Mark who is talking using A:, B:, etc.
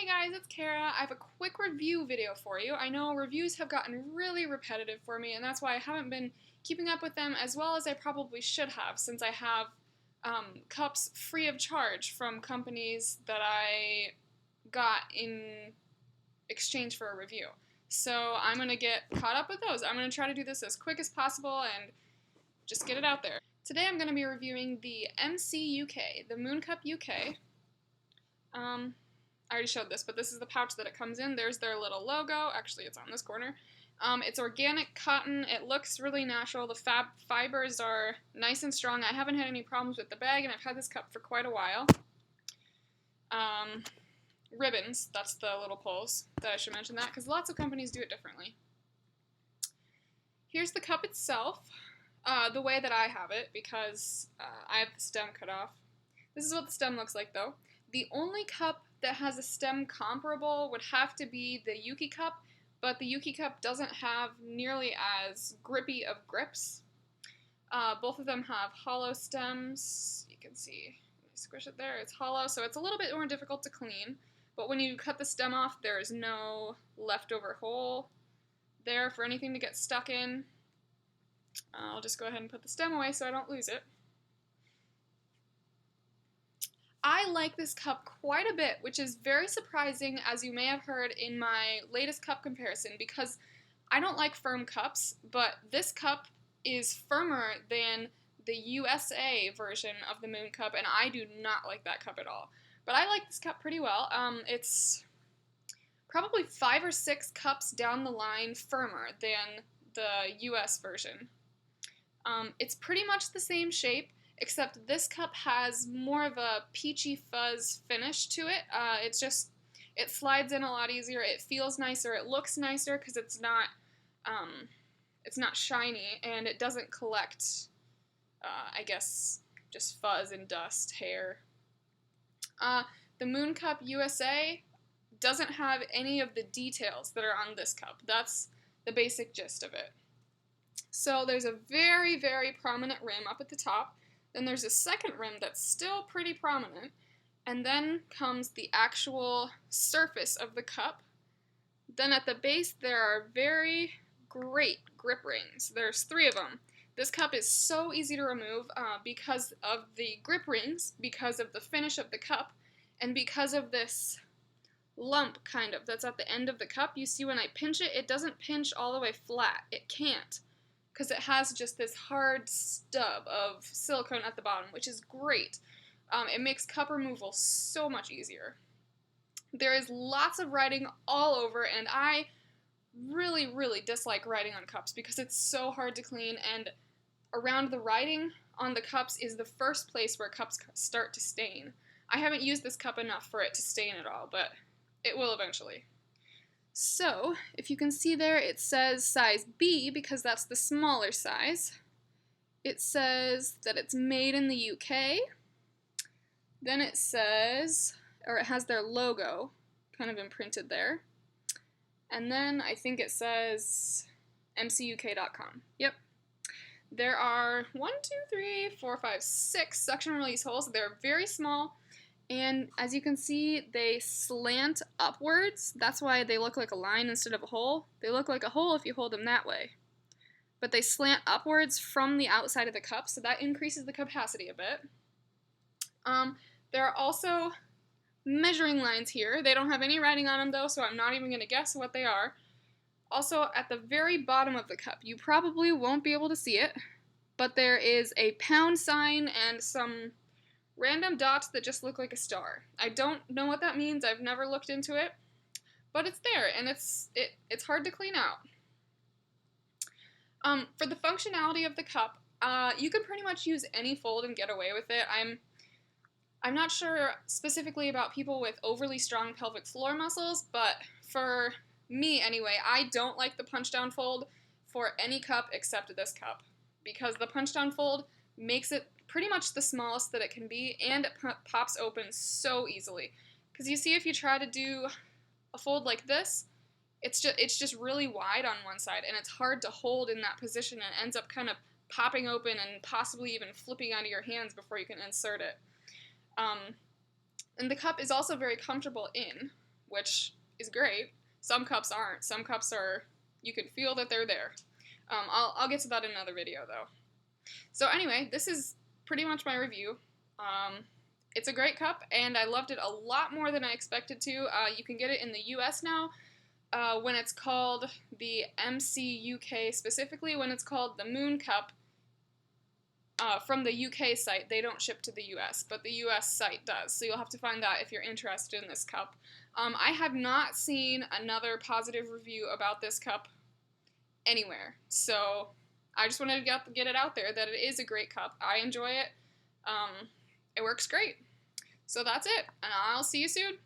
A: Hey guys, it's Kara. I have a quick review video for you. I know reviews have gotten really repetitive for me, and that's why I haven't been keeping up with them as well as I probably should have, since I have cups free of charge from companies that I got in exchange for a review. So I'm going to get caught up with those. I'm going to try to do this as quick as possible and just get it out there. Today I'm going to be reviewing the MCUK, the Moon Cup UK. I already showed this, but this is the pouch that it comes in. There's their little logo. Actually, it's on this corner. It's organic cotton. It looks really natural. The fibers are nice and strong. I haven't had any problems with the bag, and I've had this cup for quite a while. Ribbons, that's the little pulls that I should mention that, because lots of companies do it differently. Here's the cup itself, the way that I have it, because I have the stem cut off. This is what the stem looks like, though. The only cup that has a stem comparable would have to be the MCUK cup, but the MCUK cup doesn't have nearly as grippy of grips. Both of them have hollow stems. You can see, squish it there, it's hollow, so it's a little bit more difficult to clean. But when you cut the stem off, there's no leftover hole there for anything to get stuck in. I'll just go ahead and put the stem away so I don't lose it. I like this cup quite a bit, which is very surprising, as you may have heard in my latest cup comparison, because I don't like firm cups, but this cup is firmer than the USA version of the Moon Cup, and I do not like that cup at all. But I like this cup pretty well. It's probably 5 or 6 cups down the line firmer than the US version. It's pretty much the same shape, except this cup has more of a peachy fuzz finish to it. It slides in a lot easier, it feels nicer, it looks nicer because it's not shiny, and it doesn't collect, I guess, just fuzz and dust, hair. The Moon Cup USA doesn't have any of the details that are on this cup. That's the basic gist of it. So there's a very, very prominent rim up at the top. Then there's a second rim that's still pretty prominent, and then comes the actual surface of the cup. Then at the base there are very great grip rings. There's 3 of them. This cup is so easy to remove because of the grip rings, because of the finish of the cup, and because of this lump kind of that's at the end of the cup. You see when I pinch it, it doesn't pinch all the way flat. It can't, because it has just this hard stub of silicone at the bottom, which is great. It makes cup removal so much easier. There is lots of writing all over, and I really, really dislike writing on cups because it's so hard to clean, and around the writing on the cups is the first place where cups start to stain. I haven't used this cup enough for it to stain at all, but it will eventually. So, if you can see there, it says size B because that's the smaller size. It says that it's made in the UK. Then it says, or it has their logo kind of imprinted there. And then I think it says MCUK.com. Yep. There are 6 suction release holes. They're very small. And as you can see, they slant upwards. That's why they look like a line instead of a hole. They look like a hole if you hold them that way. But they slant upwards from the outside of the cup, so that increases the capacity a bit. There are also measuring lines here. They don't have any writing on them, though, so I'm not even going to guess what they are. Also, at the very bottom of the cup, you probably won't be able to see it, but there is a pound sign and some random dots that just look like a star. I don't know what that means. I've never looked into it, but it's there, and it's hard to clean out. For the functionality of the cup, you can pretty much use any fold and get away with it. I'm not sure specifically about people with overly strong pelvic floor muscles, but for me anyway, I don't like the punch-down fold for any cup except this cup, because the punch-down fold makes it pretty much the smallest that it can be, and it pops open so easily. Because you see, if you try to do a fold like this, it's just really wide on one side, and it's hard to hold in that position, and it ends up kind of popping open and possibly even flipping out of your hands before you can insert it. And the cup is also very comfortable in, which is great. Some cups aren't. Some cups are, you can feel that they're there. I'll get to that in another video, though. So anyway, this is pretty much my review. It's a great cup, and I loved it a lot more than I expected to. You can get it in the US now, when it's called the MCUK, specifically when it's called the Moon Cup. From the UK site, they don't ship to the US, but the US site does, so you'll have to find that if you're interested in this cup. I have not seen another positive review about this cup anywhere, so I just wanted to get it out there that it is a great cup. I enjoy it. It works great. So that's it, and I'll see you soon.